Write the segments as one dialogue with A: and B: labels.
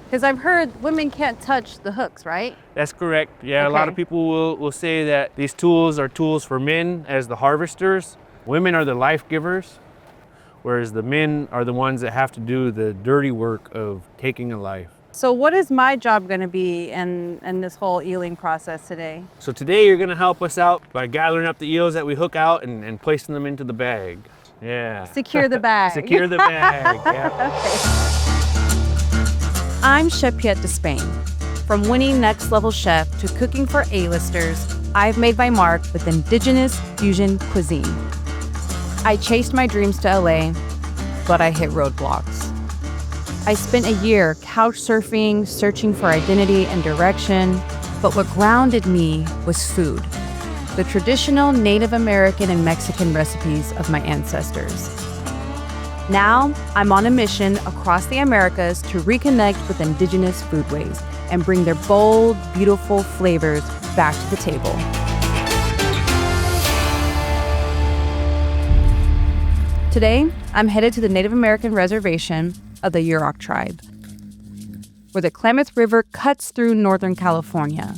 A: Because I've heard women can't touch the hooks, right?
B: That's correct. Yeah, a lot of
A: Okay.
B: people will say that these tools are tools for men as the harvesters. Women are the life givers, whereas the men are the ones that have to do the dirty work of taking a life.
A: So what is my job going to be in this whole eeling process today?
B: So today you're gonna help us out by gathering up the eels that we hook out and placing them into the bag. Yeah.
A: Secure the bag.
B: Secure the bag, yeah.
A: I'm Chef Piet Despain. From winning Next Level Chef to cooking for A-listers, I've made my mark with indigenous fusion cuisine. I chased my dreams to LA, but I hit roadblocks. I spent a year couch surfing, searching for identity and direction, but what grounded me was food, the traditional Native American and Mexican recipes of my ancestors. Now, I'm on a mission across the Americas to reconnect with indigenous foodways and bring their bold, beautiful flavors back to the table. Today, I'm headed to the Native American reservation of the Yurok tribe, where the Klamath River cuts through Northern California.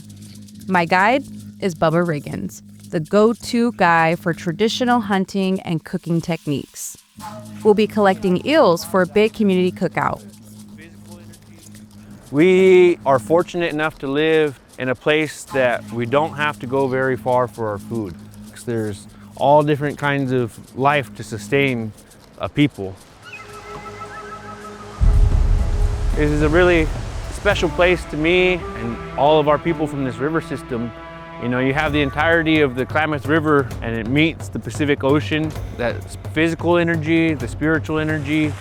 A: My guide is Bubba Riggins, the go-to guy for traditional hunting and cooking techniques. We'll be collecting eels for a big community cookout.
B: We are fortunate enough to live in a place that we don't have to go very far for our food. There's all different kinds of life to sustain a people. This is a really special place to me and all of our people from this river system. You know, you have the entirety of the Klamath River and it meets the Pacific Ocean, that physical energy, the spiritual energy.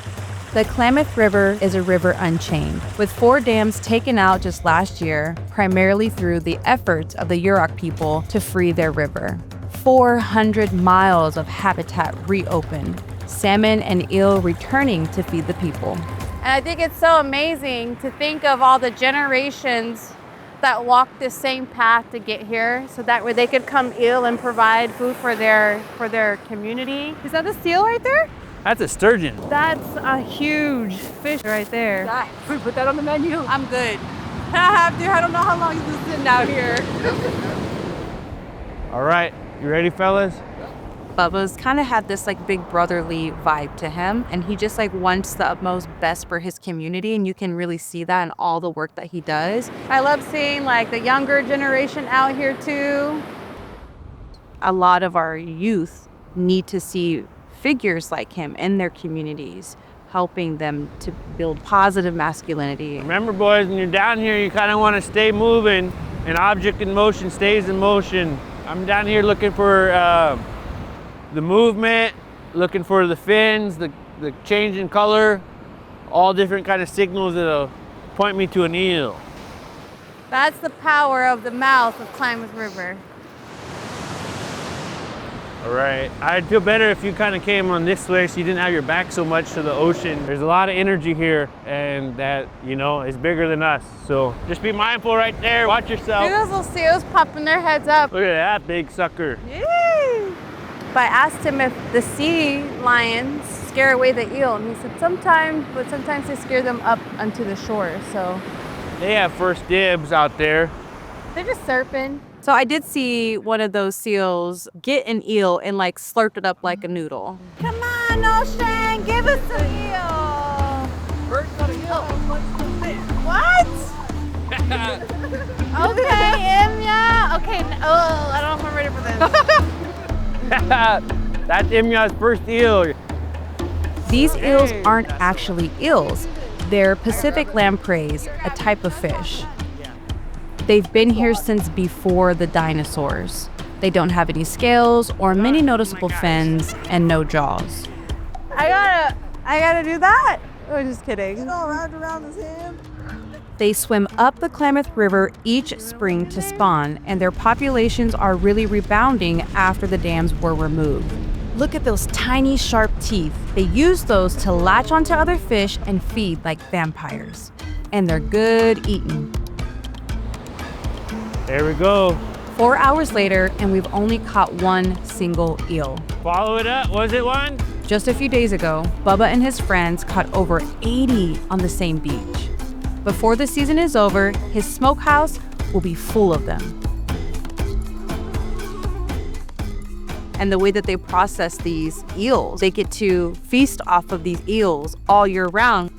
A: The Klamath River is a river unchained, with 4 dams taken out just last year, primarily through the efforts of the Yurok people to free their river. 400 miles of habitat reopened, salmon and eel returning to feed the people. And I think it's so amazing to think of all the generations that walked this same path to get here, so that way they could come eel and provide food for their community. Is that a seal right there?
B: That's a sturgeon.
A: That's a huge fish right there.
C: We put that on the menu.
A: I'm good. I have to. I don't know how long he's been sitting out here.
B: All right, you ready, fellas?
A: Bubba's kind of had this like big brotherly vibe to him, and he just like wants the utmost best for his community, and you can really see that in all the work that he does. I love seeing like the younger generation out here too. A lot of our youth need to see figures like him in their communities, helping them to build positive masculinity.
B: Remember, boys, when you're down here, you kind of want to stay moving. An object in motion stays in motion. I'm down here looking for the movement, looking for the fins, the change in color, all different kind of signals that'll point me to an eel.
A: That's the power of the mouth of Klamath River.
B: All right, I'd feel better if you kind of came on this way so you didn't have your back so much to the ocean. There's a lot of energy here, and that, you know, is bigger than us. So just be mindful right there, watch yourself.
A: Look at those little seals popping their heads up.
B: Look at that big sucker.
A: Yay! But I asked him if the sea lions scare away the eel, and he said sometimes, but sometimes they scare them up onto the shore, so.
B: They have first dibs out there.
A: They're just surfing. So I did see one of those seals get an eel and like slurp it up like a noodle. Come on, Ocean, give us some eel.
C: Bird's not a eel.
A: What? Okay, Imya. Okay, oh, I don't know if I'm ready for this.
B: That's Imya's first eel.
A: These eels aren't actually eels. They're Pacific lampreys, a type of fish. They've been here since before the dinosaurs. They don't have any scales or many noticeable fins and no jaws. I gotta do that? Oh, just kidding.
C: Around his hand.
A: They swim up the Klamath River each spring to spawn, and their populations are really rebounding after the dams were removed. Look at those tiny, sharp teeth. They use those to latch onto other fish and feed like vampires. And they're good eating.
B: There we go.
A: 4 hours later, and we've only caught one single eel.
B: Follow it up. Was it one?
A: Just a few days ago, Bubba and his friends caught over 80 on the same beach. Before the season is over, his smokehouse will be full of them. And the way that they process these eels, they get to feast off of these eels all year round.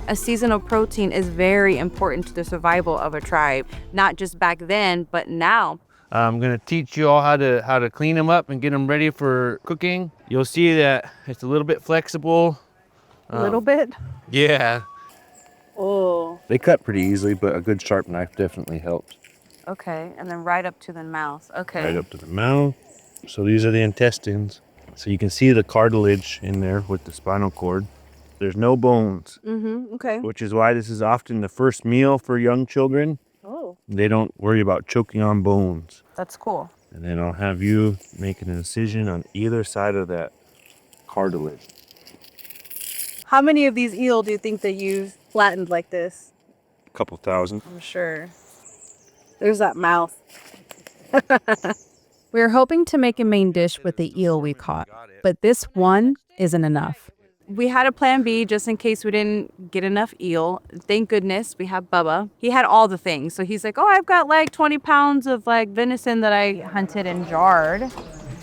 A: A seasonal protein is very important to the survival of a tribe, not just back then, but now.
B: I'm gonna teach you all how to clean them up and get them ready for cooking. You'll see that it's a little bit flexible.
A: A little bit?
B: Yeah.
A: Oh,
D: They cut pretty easily, but a good sharp knife definitely helps.
A: okay. And then right up to the mouth. Okay.
D: Right up to the mouth. So these are the intestines. So you can see the cartilage in there with the spinal cord. There's no bones,
A: Okay.
D: which is why this is often the first meal for young children.
A: Oh,
D: They don't worry about choking on bones.
A: that's cool.
D: And then I'll have you making an incision on either side of that cartilage.
A: How many of these eel do you think that you've flattened like this?
D: A couple thousand.
A: I'm sure. There's that mouth. We're hoping to make a main dish with the eel we caught, but this one isn't enough. We had a plan B just in case we didn't get enough eel. Thank goodness we have Bubba. He had all the things. So he's like, oh, I've got like 20 pounds of like venison that I hunted and jarred.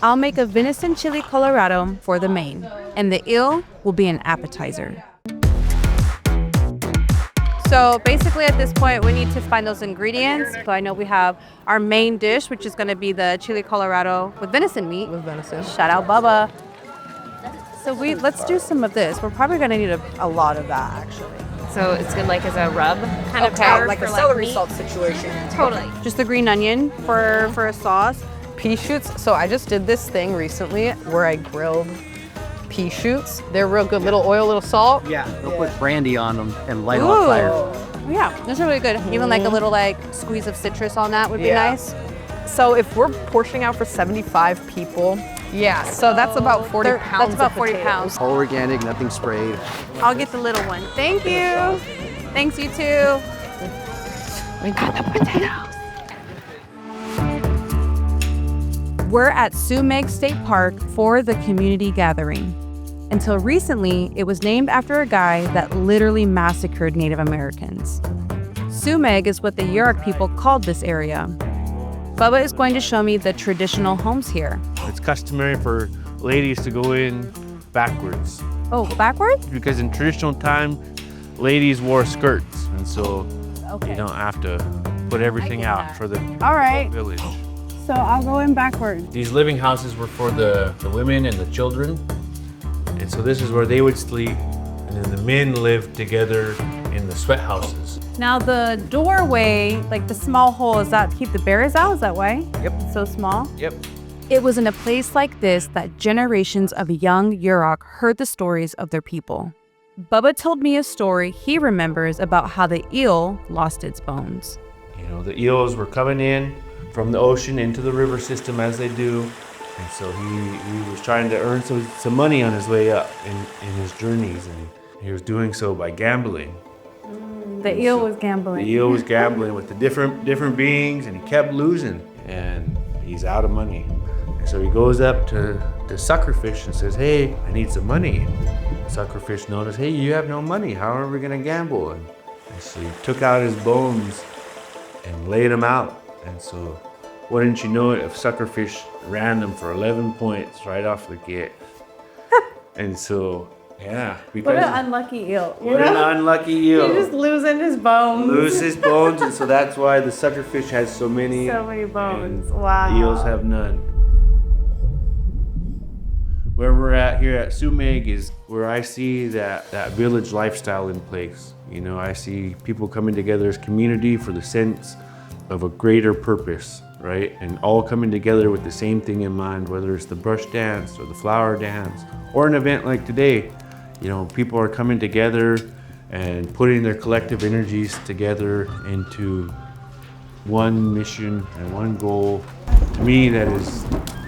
A: I'll make a venison chili colorado for the main, and the eel will be an appetizer. So basically at this point, we need to find those ingredients. So I know we have our main dish, which is gonna be the chili colorado with venison meat.
C: With venison.
A: Shout out Bubba. So let's do some of this. We're probably gonna need a lot of that actually.
E: So it's good like as a rub kind of
A: Okay,
E: powder
C: Like
E: for
C: a celery
E: meat.
C: salt situation.
E: Totally.
A: Just the green onion for a sauce.
C: Pea shoots. So I just did this thing recently where I grilled pea shoots. They're real good. Little oil, little salt.
F: Yeah, they'll put brandy on them and light them on fire.
A: Ooh. Yeah, those are really good. Even like a little like squeeze of citrus on that would be
C: Yeah.
A: nice.
C: So if we're portioning out for 75 people, yeah, so that's about 40 pounds.
A: That's about
C: of
A: 40
C: potatoes.
A: pounds.
F: All organic, nothing sprayed.
A: I'll get the little one. Thank you. Thanks, you too.
C: We got the potatoes.
A: We're at Sumeg State Park for the community gathering. Until recently, it was named after a guy that literally massacred Native Americans. Sumeg is what the Yurok people called this area. Bubba is going to show me the traditional homes here.
B: It's customary for ladies to go in backwards
A: Oh, backwards?
B: because in traditional time, ladies wore skirts, and so you don't have to put everything out for the
A: All right,
B: village.
A: so I'll go in backwards.
B: These living houses were for the women and the children. And so this is where they would sleep. And then the men lived together in the sweat houses.
A: Now the doorway, like the small hole, is that to keep the bears out? Is that why?
B: Yep.
A: It's so small?
B: Yep.
A: It was in a place like this that generations of young Yurok heard the stories of their people. Bubba told me a story he remembers about how the eel lost its bones.
B: You know, the eels were coming in from the ocean into the river system as they do. And so he was trying to earn some money on his way up in his journeys. And he was doing so by gambling.
A: The eel was
B: The
A: gambling.
B: eel was gambling with the different beings, and he kept losing, and he's out of money. And so he goes up to Suckerfish and says, "Hey, I need some money." Suckerfish noticed, "Hey, you have no money. How are we gonna gamble?" And so he took out his bones and laid them out. And so, wouldn't you know it, if Suckerfish ran them for 11 points right off the get. And so, yeah, because
A: What an unlucky eel.
B: what an unlucky eel.
A: He's just losing his bones.
B: Lose his bones, and so that's why the suckerfish has so many.
A: So many bones.
B: and
A: Wow.
B: Eels have none. Where we're at here at Sumeg is where I see that village lifestyle in place. You know, I see people coming together as community for the sense of a greater purpose, right? And all coming together with the same thing in mind, whether it's the brush dance or the flower dance or an event like today. You know, people are coming together and putting their collective energies together into one mission and one goal. To me, that is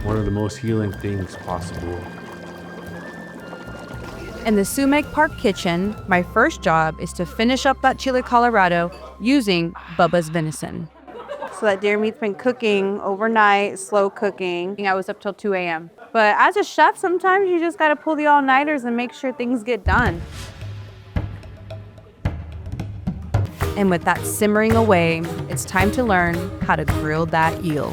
B: one of the most healing things possible.
A: In the Sumeg Park kitchen, my first job is to finish up that chili Colorado using Bubba's venison. So that deer meat's been cooking overnight, slow cooking. I was up till 2 a.m. But as a chef, sometimes you just gotta pull the all-nighters and make sure things get done. And with that simmering away, it's time to learn how to grill that eel.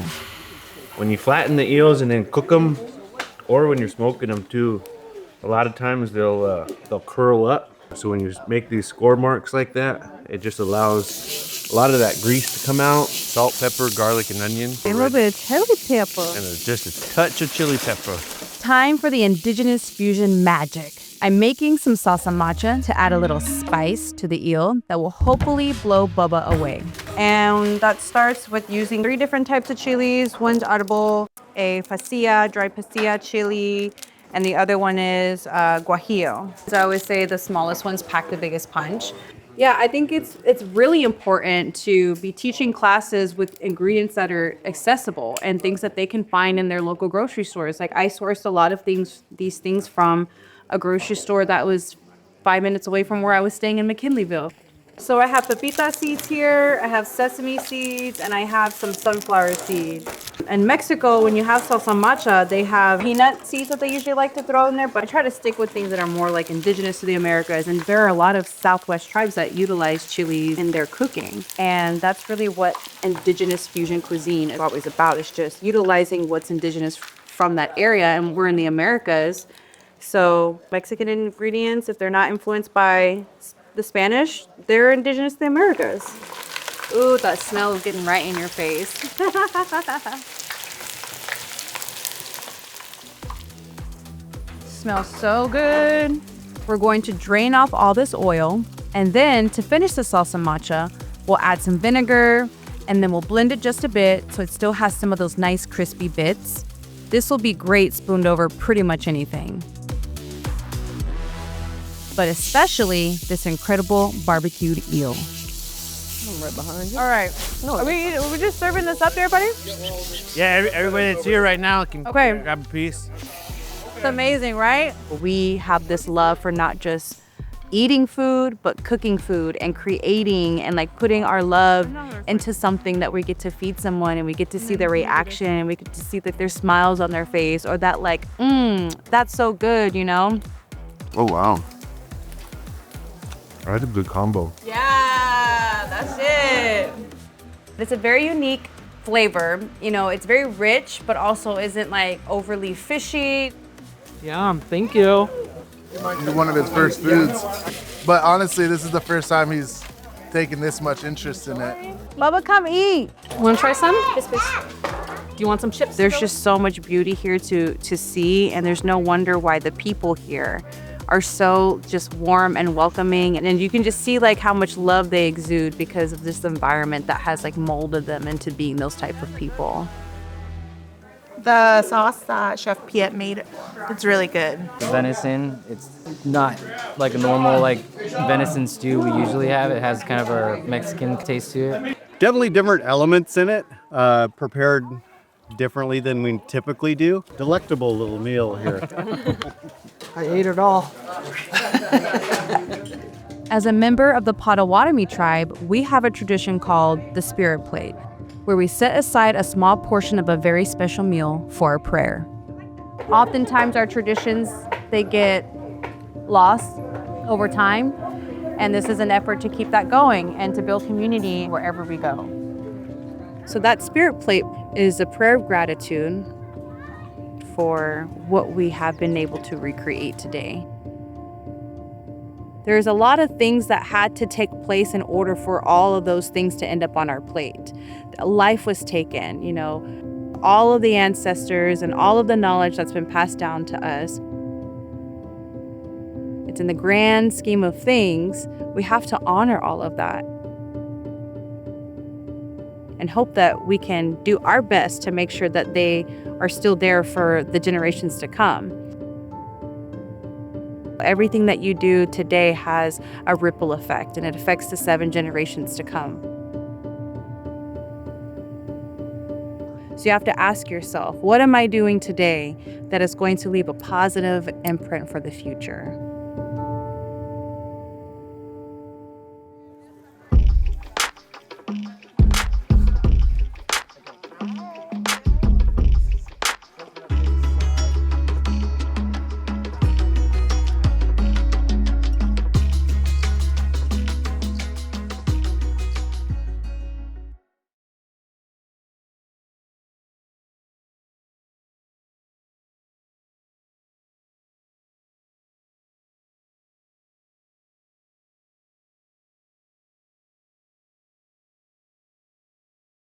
D: When you flatten the eels and then cook them, or when you're smoking them too, a lot of times they'll curl up. So when you make these score marks like that, it just allows a lot of that grease to come out. Salt, pepper, garlic, and onion.
A: A little bit of chili pepper.
D: And just a touch of chili pepper.
A: Time for the indigenous fusion magic. I'm making some salsa macha to add a little spice to the eel that will hopefully blow Bubba away. And that starts with using 3 different types of chilies. One's audible, a pasilla, dry pasilla chili, and the other one is guajillo. So I always say the smallest ones pack the biggest punch. Yeah, I think it's really important to be teaching classes with ingredients that are accessible and things that they can find in their local grocery stores. Like I sourced a lot of these things from a grocery store that was 5 minutes away from where I was staying in McKinleyville. So I have pepita seeds here, I have sesame seeds, and I have some sunflower seeds. In Mexico, when you have salsa macha, they have peanut seeds that they usually like to throw in there, but I try to stick with things that are more like indigenous to the Americas. And there are a lot of Southwest tribes that utilize chilies in their cooking. And that's really what indigenous fusion cuisine is always about. It's just utilizing what's indigenous from that area, and we're in the Americas. So Mexican ingredients, if they're not influenced by the Spanish, they're indigenous to the Americas. Ooh, that smell is getting right in your face. Smells so good. We're going to drain off all this oil, and then to finish the salsa macha, we'll add some vinegar, and then we'll blend it just a bit so it still has some of those nice crispy bits. This will be great spooned over pretty much anything, but especially this incredible barbecued eel.
C: I'm right behind you.
A: All right. Are we just serving this up to everybody?
B: Yeah, everybody that's here right now can
A: Okay.
B: grab a piece.
A: It's amazing, right? We have this love for not just eating food, but cooking food and creating and like putting our love into something that we get to feed someone, and we get to see their reaction, and we get to see that there's smiles on their face, or that like, that's so good, you know?
D: Oh, wow. I had a good combo.
A: Yeah, that's it. It's a very unique flavor. You know, it's very rich, but also isn't like overly fishy.
C: Yum, thank you.
G: One of his first foods. But honestly, this is the first time he's taken this much interest in it.
A: Bubba, come eat.
C: Want to try some? Yes, please. Do you want some chips?
A: There's just so much beauty here to see, and there's no wonder why the people here are so just warm and welcoming, and you can just see like how much love they exude because of this environment that has like molded them into being those type of people.
H: The sauce that Chef Piet made, it's really good.
I: Venison, it's not like a normal like venison stew we usually have. It has kind of a Mexican taste to it.
F: Definitely different elements in it, prepared differently than we typically do. Delectable little meal here.
C: I ate it all.
A: As a member of the Potawatomi tribe, we have a tradition called the Spirit Plate, where we set aside a small portion of a very special meal for a prayer. Oftentimes our traditions, they get lost over time, and this is an effort to keep that going and to build community wherever we go. So that Spirit Plate is a prayer of gratitude for what we have been able to recreate today. There's a lot of things that had to take place in order for all of those things to end up on our plate. Life was taken, you know, all of the ancestors and all of the knowledge that's been passed down to us. It's in the grand scheme of things, we have to honor all of that and hope that we can do our best to make sure that they are still there for the generations to come. Everything that you do today has a ripple effect, and it affects the 7 generations to come. So you have to ask yourself, what am I doing today that is going to leave a positive imprint for the future?